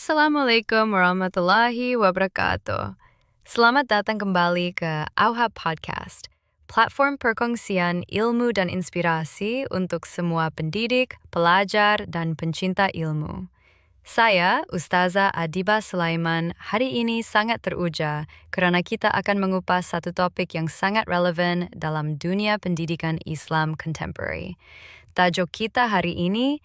Assalamualaikum warahmatullahi wabarakatuh. Selamat datang kembali ke AUHA Podcast, platform perkongsian ilmu dan inspirasi untuk semua pendidik, pelajar, dan pencinta ilmu. Saya, Ustazah Adiba Sulaiman, hari ini sangat teruja kerana kita akan mengupas satu topik yang sangat relevan dalam dunia pendidikan Islam contemporary. Tajuk kita hari ini,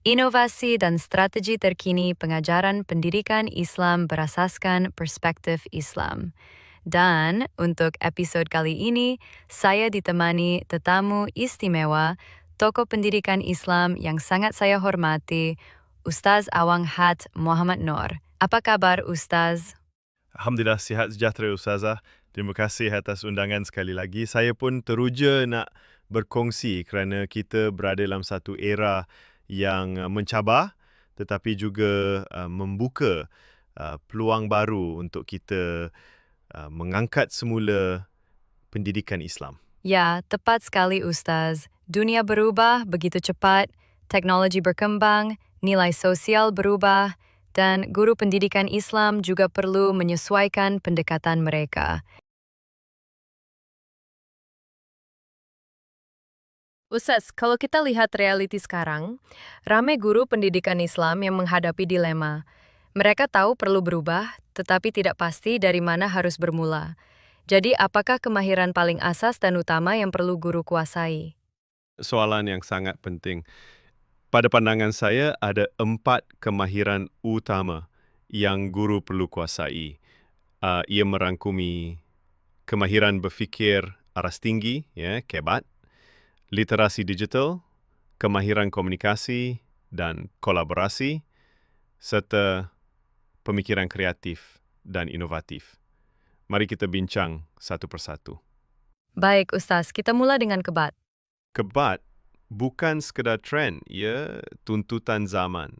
inovasi dan strategi terkini pengajaran pendidikan Islam berasaskan perspektif Islam. Dan untuk episod kali ini, saya ditemani tetamu istimewa, tokoh pendidikan Islam yang sangat saya hormati, Ustaz Awang Hat Muhammad Noor. Apa kabar, Ustaz? Alhamdulillah, sihat sejahtera Ustazah. Terima kasih atas undangan sekali lagi. Saya pun teruja nak berkongsi kerana kita berada dalam satu era yang mencabar tetapi juga membuka peluang baru untuk kita mengangkat semula pendidikan Islam. Ya, tepat sekali Ustaz. Dunia berubah begitu cepat, teknologi berkembang, nilai sosial berubah, dan guru pendidikan Islam juga perlu menyesuaikan pendekatan mereka. Ustaz, kalau kita lihat realiti sekarang, ramai guru pendidikan Islam yang menghadapi dilema. Mereka tahu perlu berubah, tetapi tidak pasti dari mana harus bermula. Jadi, apakah kemahiran paling asas dan utama yang perlu guru kuasai? Soalan yang sangat penting. Pada pandangan saya, ada 4 kemahiran utama yang guru perlu kuasai. Ia merangkumi kemahiran berfikir aras tinggi, KEBAT, literasi digital, kemahiran komunikasi dan kolaborasi, serta pemikiran kreatif dan inovatif. Mari kita bincang satu persatu. Baik, Ustaz, kita mula dengan KEBAT. KEBAT bukan sekadar trend, ia tuntutan zaman.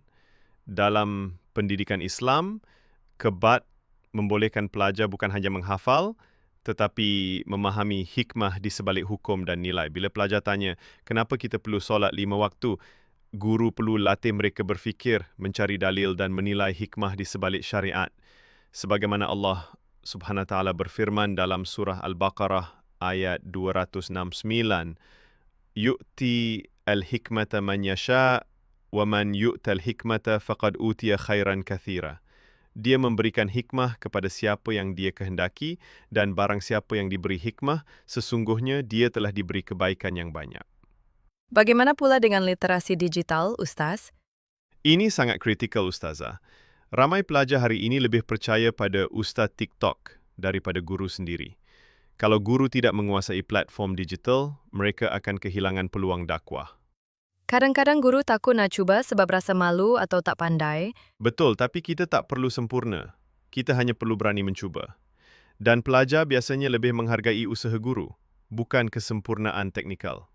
Dalam pendidikan Islam, KEBAT membolehkan pelajar bukan hanya menghafal, tetapi memahami hikmah di sebalik hukum dan nilai. Bila pelajar tanya, kenapa kita perlu solat 5 waktu? Guru perlu latih mereka berfikir, mencari dalil dan menilai hikmah di sebalik syariat. Sebagaimana Allah Subhanahu Wa Taala berfirman dalam surah Al-Baqarah ayat 269, "Yu'ti al-hikmata man yasha' wa man yu'tal hikmata faqad utiya khairan katsira." Dia memberikan hikmah kepada siapa yang dia kehendaki dan barang siapa yang diberi hikmah, sesungguhnya dia telah diberi kebaikan yang banyak. Bagaimana pula dengan literasi digital, Ustaz? Ini sangat kritikal, Ustazah. Ramai pelajar hari ini lebih percaya pada Ustaz TikTok daripada guru sendiri. Kalau guru tidak menguasai platform digital, mereka akan kehilangan peluang dakwah. Kadang-kadang guru takut nak cuba sebab rasa malu atau tak pandai. Betul, tapi kita tak perlu sempurna. Kita hanya perlu berani mencuba. Dan pelajar biasanya lebih menghargai usaha guru, bukan kesempurnaan teknikal.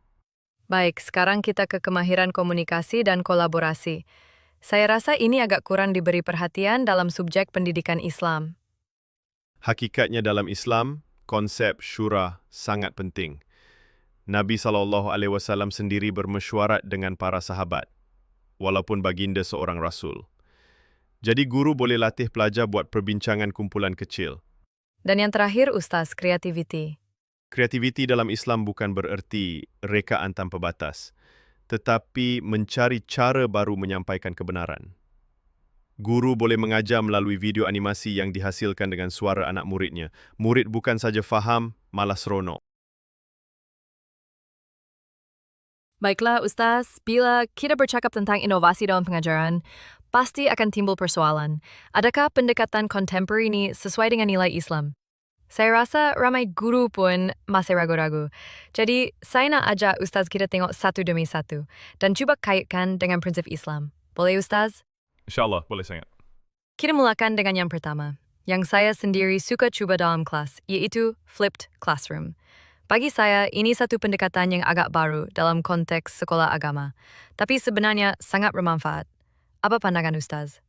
Baik, sekarang kita ke kemahiran komunikasi dan kolaborasi. Saya rasa ini agak kurang diberi perhatian dalam subjek pendidikan Islam. Hakikatnya dalam Islam, konsep syura sangat penting. Nabi SAW sendiri bermesyuarat dengan para sahabat, walaupun baginda seorang rasul. Jadi guru boleh latih pelajar buat perbincangan kumpulan kecil. Dan yang terakhir, Ustaz, kreativiti. Kreativiti dalam Islam bukan bererti rekaan tanpa batas, tetapi mencari cara baru menyampaikan kebenaran. Guru boleh mengajar melalui video animasi yang dihasilkan dengan suara anak muridnya. Murid bukan saja faham, malah seronok. Baiklah, Ustaz, bila kita bercakap tentang inovasi dalam pengajaran, pasti akan timbul persoalan. Adakah pendekatan kontemporari ini sesuai dengan nilai Islam? Saya rasa ramai guru pun masih ragu-ragu. Jadi, saya nak ajak Ustaz kita tengok satu demi satu dan cuba kaitkan dengan prinsip Islam. Boleh, Ustaz? InsyaAllah, boleh sangat. Kita mulakan dengan yang pertama, yang saya sendiri suka cuba dalam kelas, iaitu flipped classroom. Bagi saya, ini satu pendekatan yang agak baru dalam konteks sekolah agama, tapi sebenarnya sangat bermanfaat. Apa pandangan Ustaz?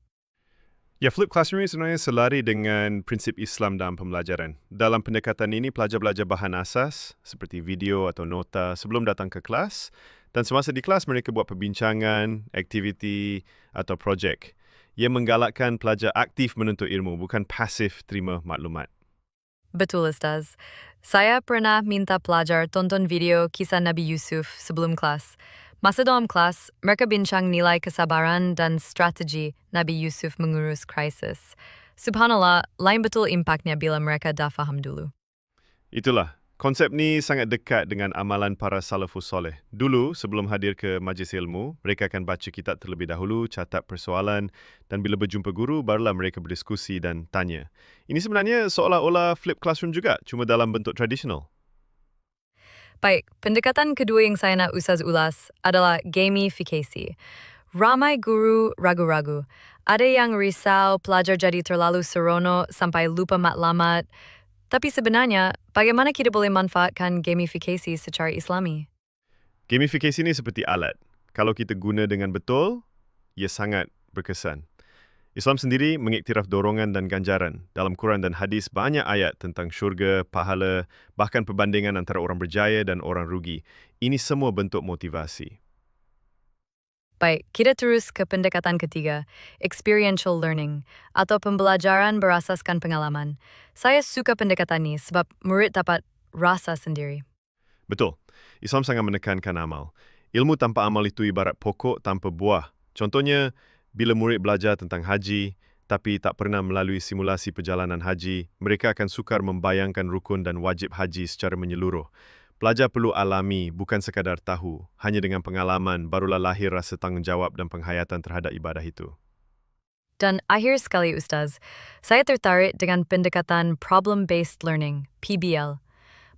Ya, flipped classroom ini sebenarnya selari dengan prinsip Islam dalam pembelajaran. Dalam pendekatan ini, pelajar belajar bahan asas seperti video atau nota sebelum datang ke kelas, dan semasa di kelas mereka buat perbincangan, aktiviti atau projek. Ia menggalakkan pelajar aktif menuntut ilmu, bukan pasif terima maklumat. Betul, Ustaz. Saya pernah minta pelajar tonton video kisah Nabi Yusuf sebelum kelas. Masa dalam kelas, mereka bincang nilai kesabaran dan strategi Nabi Yusuf mengurus krisis. Subhanallah, lain betul impaknya bila mereka dah faham dulu. Itulah, konsep ni sangat dekat dengan amalan para salafus soleh. Dulu, sebelum hadir ke majlis ilmu, mereka akan baca kitab terlebih dahulu, catat persoalan, dan bila berjumpa guru, barulah mereka berdiskusi dan tanya. Ini sebenarnya seolah-olah flip classroom juga, cuma dalam bentuk tradisional. Baik, pendekatan kedua yang saya nak Ustaz ulas adalah gamifikasi. Ramai guru ragu-ragu. Ada yang risau pelajar jadi terlalu seronok sampai lupa matlamat. Tapi sebenarnya, bagaimana kita boleh manfaatkan gamifikasi secara Islami? Gamifikasi ni seperti alat. Kalau kita guna dengan betul, ia sangat berkesan. Islam sendiri mengiktiraf dorongan dan ganjaran. Dalam Quran dan hadis banyak ayat tentang syurga, pahala, bahkan perbandingan antara orang berjaya dan orang rugi. Ini semua bentuk motivasi. Baik, kita terus ke pendekatan ketiga, experiential learning, atau pembelajaran berasaskan pengalaman. Saya suka pendekatan ini sebab murid dapat rasa sendiri. Betul. Islam sangat menekankan amal. Ilmu tanpa amal itu ibarat pokok tanpa buah. Contohnya, bila murid belajar tentang haji, tapi tak pernah melalui simulasi perjalanan haji, mereka akan sukar membayangkan rukun dan wajib haji secara menyeluruh. Pelajar perlu alami, bukan sekadar tahu. Hanya dengan pengalaman, barulah lahir rasa tanggungjawab dan penghayatan terhadap ibadah itu. Dan akhir sekali, Ustaz, saya tertarik dengan pendekatan problem-based learning, PBL.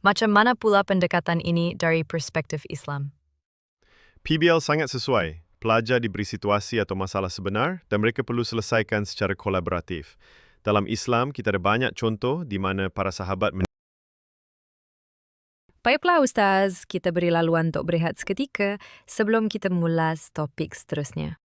Macam mana pula pendekatan ini dari perspektif Islam? PBL sangat sesuai. Pelajar diberi situasi atau masalah sebenar dan mereka perlu selesaikan secara kolaboratif. Dalam Islam, kita ada banyak contoh di mana para sahabat Baiklah Ustaz, kita beri laluan untuk berehat seketika sebelum kita mengulas topik seterusnya.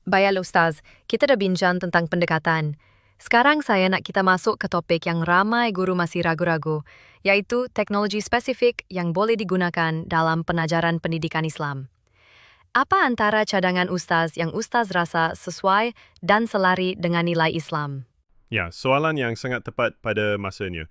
Baiklah Ustaz, kita dah bincang tentang pendekatan. Sekarang saya nak kita masuk ke topik yang ramai guru masih ragu-ragu, iaitu teknologi spesifik yang boleh digunakan dalam pengajaran pendidikan Islam. Apa antara cadangan Ustaz yang Ustaz rasa sesuai dan selari dengan nilai Islam? Ya, soalan yang sangat tepat pada masanya.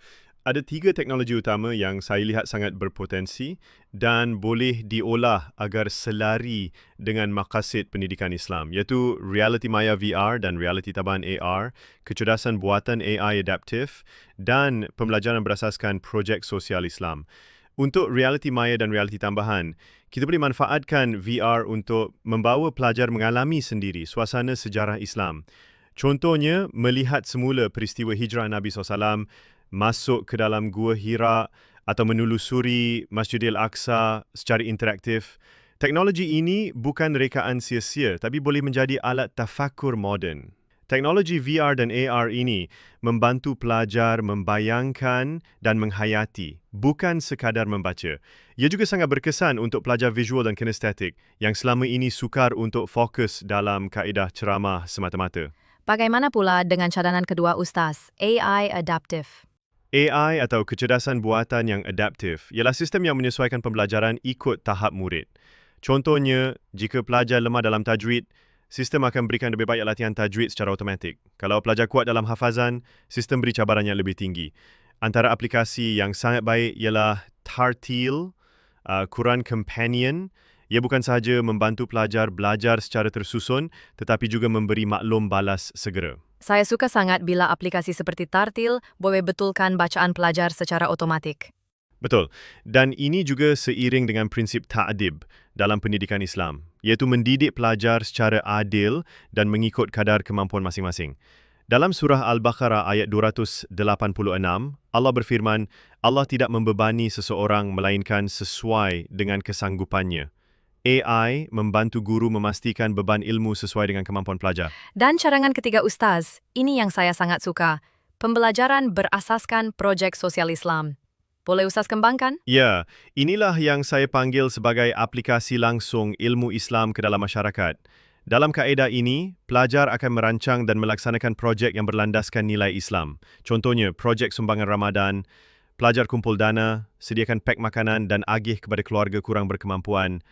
Ada 3 teknologi utama yang saya lihat sangat berpotensi dan boleh diolah agar selari dengan maqasid pendidikan Islam, iaitu reality maya VR dan reality tambahan AR, kecerdasan buatan AI adaptif dan pembelajaran berasaskan projek sosial Islam. Untuk reality maya dan reality tambahan, kita boleh manfaatkan VR untuk membawa pelajar mengalami sendiri suasana sejarah Islam. Contohnya, melihat semula peristiwa hijrah Nabi SAW, masuk ke dalam Gua Hira atau menelusuri Masjidil Aqsa secara interaktif. Teknologi ini bukan rekaan sia-sia tapi boleh menjadi alat tafakur moden. Teknologi VR dan AR ini membantu pelajar membayangkan dan menghayati, bukan sekadar membaca. Ia juga sangat berkesan untuk pelajar visual dan kinestetik yang selama ini sukar untuk fokus dalam kaedah ceramah semata-mata. Bagaimana pula dengan cadangan kedua Ustaz, AI adaptif? AI atau kecerdasan buatan yang adaptif ialah sistem yang menyesuaikan pembelajaran ikut tahap murid. Contohnya, jika pelajar lemah dalam tajwid, sistem akan berikan lebih banyak latihan tajwid secara automatik. Kalau pelajar kuat dalam hafazan, sistem beri cabaran yang lebih tinggi. Antara aplikasi yang sangat baik ialah Tartil, Quran Companion. Ia bukan sahaja membantu pelajar belajar secara tersusun, tetapi juga memberi maklum balas segera. Saya suka sangat bila aplikasi seperti Tartil boleh betulkan bacaan pelajar secara otomatik. Betul. Dan ini juga seiring dengan prinsip ta'adib dalam pendidikan Islam, iaitu mendidik pelajar secara adil dan mengikut kadar kemampuan masing-masing. Dalam surah Al-Baqarah ayat 286, Allah berfirman, Allah tidak membebani seseorang melainkan sesuai dengan kesanggupannya. AI membantu guru memastikan beban ilmu sesuai dengan kemampuan pelajar. Dan cadangan ketiga Ustaz, ini yang saya sangat suka. Pembelajaran berasaskan projek sosial Islam. Boleh Ustaz kembangkan? Ya, inilah yang saya panggil sebagai aplikasi langsung ilmu Islam ke dalam masyarakat. Dalam kaedah ini, pelajar akan merancang dan melaksanakan projek yang berlandaskan nilai Islam. Contohnya, projek sumbangan Ramadan, pelajar kumpul dana, sediakan pek makanan dan agih kepada keluarga kurang berkemampuan.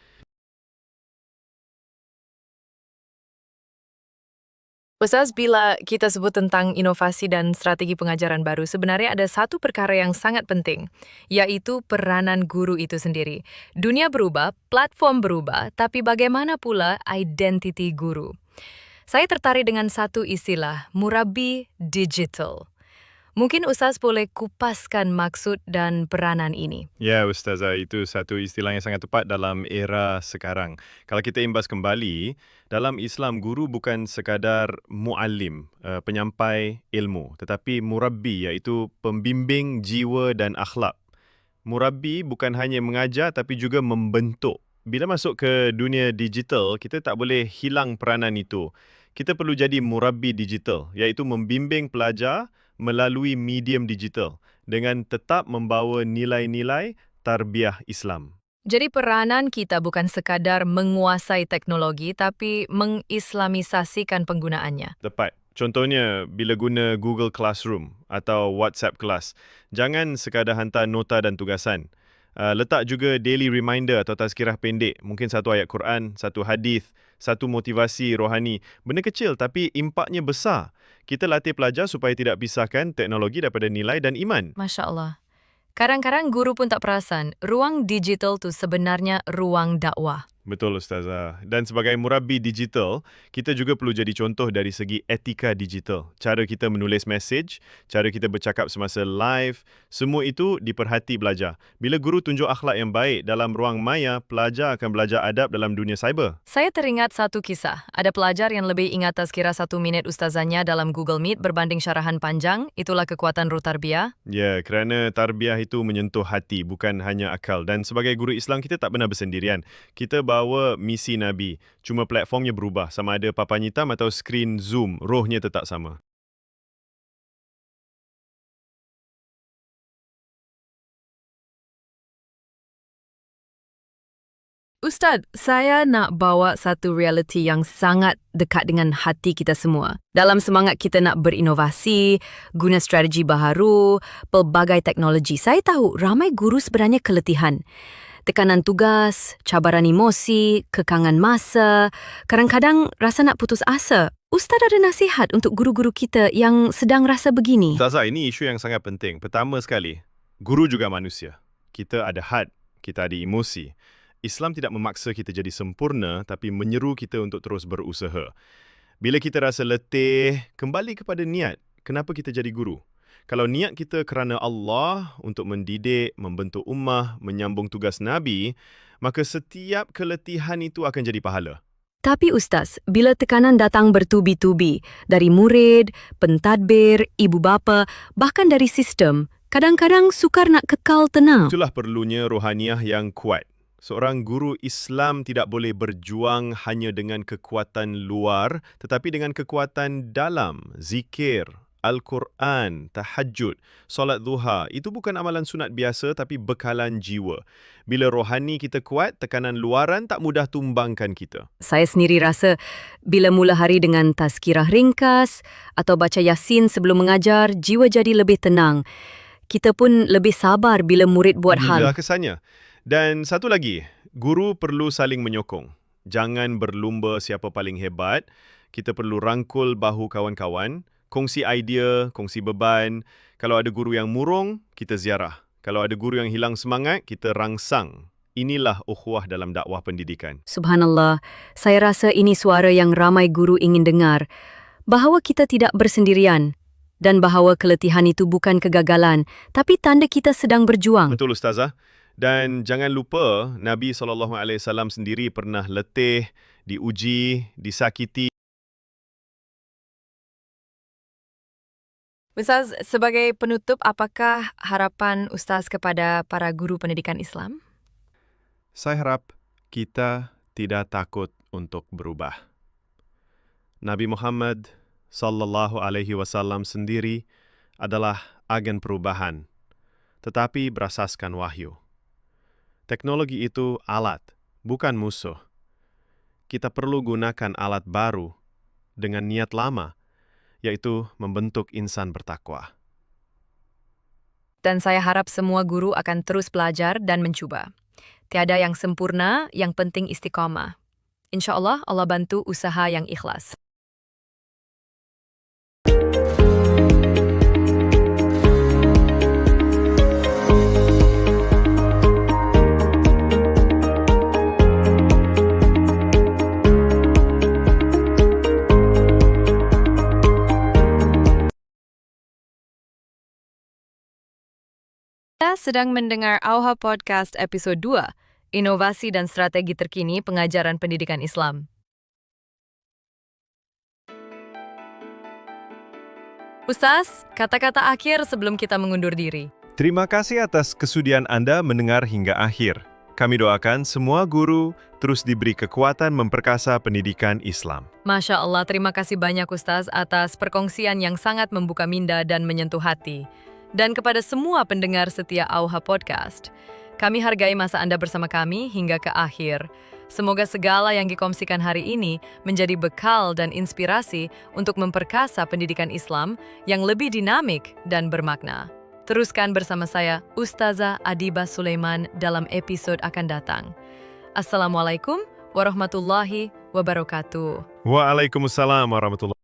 Ustaz, bila kita sebut tentang inovasi dan strategi pengajaran baru, sebenarnya ada satu perkara yang sangat penting, yaitu peranan guru itu sendiri. Dunia berubah, platform berubah, tapi bagaimana pula identiti guru? Saya tertarik dengan satu istilah, murabbi digital. Mungkin Ustaz boleh kupaskan maksud dan peranan ini. Ya, Ustazah, itu satu istilah yang sangat tepat dalam era sekarang. Kalau kita imbas kembali, dalam Islam, guru bukan sekadar muallim, penyampai ilmu, tetapi murabbi, iaitu pembimbing jiwa dan akhlak. Murabbi bukan hanya mengajar, tapi juga membentuk. Bila masuk ke dunia digital, kita tak boleh hilang peranan itu. Kita perlu jadi murabbi digital, iaitu membimbing pelajar melalui medium digital dengan tetap membawa nilai-nilai tarbiyah Islam. Jadi peranan kita bukan sekadar menguasai teknologi, tapi mengislamisasikan penggunaannya. Tepat. Contohnya, bila guna Google Classroom atau WhatsApp Class, jangan sekadar hantar nota dan tugasan. Letak juga daily reminder atau tazkirah pendek. Mungkin satu ayat Quran, satu hadis, satu motivasi rohani. Benda kecil tapi impaknya besar. Kita latih pelajar supaya tidak pisahkan teknologi daripada nilai dan iman. Masya Allah. Kadang-kadang guru pun tak perasan, ruang digital tu sebenarnya ruang dakwah. Betul, Ustazah. Dan sebagai murabbi digital, kita juga perlu jadi contoh dari segi etika digital. Cara kita menulis mesej, cara kita bercakap semasa live, semua itu diperhati belajar. Bila guru tunjuk akhlak yang baik dalam ruang maya, pelajar akan belajar adab dalam dunia cyber. Saya teringat satu kisah. Ada pelajar yang lebih ingat tazkirah 1 minit ustazahnya dalam Google Meet berbanding syarahan panjang. Itulah kekuatan ruh tarbiyah. Ya, kerana tarbiyah itu menyentuh hati, bukan hanya akal. Dan sebagai guru Islam, kita tak pernah bersendirian. Kita bawa misi Nabi. Cuma platformnya berubah. Sama ada papan hitam atau skrin Zoom, rohnya tetap sama. Ustaz, saya nak bawa satu realiti yang sangat dekat dengan hati kita semua. Dalam semangat kita nak berinovasi, guna strategi baharu, pelbagai teknologi, saya tahu ramai guru sebenarnya keletihan. Tekanan tugas, cabaran emosi, kekangan masa, kadang-kadang rasa nak putus asa. Ustaz ada nasihat untuk guru-guru kita yang sedang rasa begini? Ustazah, ini isu yang sangat penting. Pertama sekali, guru juga manusia. Kita ada had, kita ada emosi. Islam tidak memaksa kita jadi sempurna, tapi menyeru kita untuk terus berusaha. Bila kita rasa letih, kembali kepada niat. Kenapa kita jadi guru? Kalau niat kita kerana Allah untuk mendidik, membentuk ummah, menyambung tugas Nabi, maka setiap keletihan itu akan jadi pahala. Tapi Ustaz, bila tekanan datang bertubi-tubi, dari murid, pentadbir, ibu bapa, bahkan dari sistem, kadang-kadang sukar nak kekal tenang. Itulah perlunya rohaniah yang kuat. Seorang guru Islam tidak boleh berjuang hanya dengan kekuatan luar, tetapi dengan kekuatan dalam, zikir, Al-Quran, tahajud, solat duha. Itu bukan amalan sunat biasa, tapi bekalan jiwa. Bila rohani kita kuat, tekanan luaran tak mudah tumbangkan kita. Saya sendiri rasa, bila mula hari dengan tazkirah ringkas atau baca Yasin sebelum mengajar, jiwa jadi lebih tenang. Kita pun lebih sabar bila murid buat hal. Inilah kesannya. Dan satu lagi, guru perlu saling menyokong. Jangan berlumba siapa paling hebat. Kita perlu rangkul bahu kawan-kawan, kongsi idea, kongsi beban. Kalau ada guru yang murung, kita ziarah. Kalau ada guru yang hilang semangat, kita rangsang. Inilah ukhuwah dalam dakwah pendidikan. Subhanallah, saya rasa ini suara yang ramai guru ingin dengar. Bahawa kita tidak bersendirian dan bahawa keletihan itu bukan kegagalan, tapi tanda kita sedang berjuang. Betul, Ustazah. Dan jangan lupa, Nabi SAW sendiri pernah letih, diuji, disakiti. Ustaz, sebagai penutup, apakah harapan Ustaz kepada para guru pendidikan Islam? Saya harap kita tidak takut untuk berubah. Nabi Muhammad sallallahu alaihi wasallam sendiri adalah agen perubahan, tetapi berasaskan wahyu. Teknologi itu alat, bukan musuh. Kita perlu gunakan alat baru dengan niat lama, yaitu membentuk insan bertakwa. Dan saya harap semua guru akan terus belajar dan mencoba. Tiada yang sempurna, yang penting istiqomah. Insya Allah, Allah bantu usaha yang ikhlas. Anda sedang mendengar AUHA Podcast episode 2, Inovasi dan Strategi Terkini Pengajaran Pendidikan Islam. Ustaz, kata-kata akhir sebelum kita mengundur diri. Terima kasih atas kesudian Anda mendengar hingga akhir. Kami doakan semua guru terus diberi kekuatan memperkasa pendidikan Islam. Masya Allah, terima kasih banyak Ustaz atas perkongsian yang sangat membuka minda dan menyentuh hati. Dan kepada semua pendengar setia AUHA Podcast, kami hargai masa Anda bersama kami hingga ke akhir. Semoga segala yang dikongsikan hari ini menjadi bekal dan inspirasi untuk memperkasa pendidikan Islam yang lebih dinamik dan bermakna. Teruskan bersama saya, Ustazah Adiba Sulaiman, dalam episode akan datang. Assalamualaikum warahmatullahi wabarakatuh. Waalaikumsalam warahmatullahi wabarakatuh.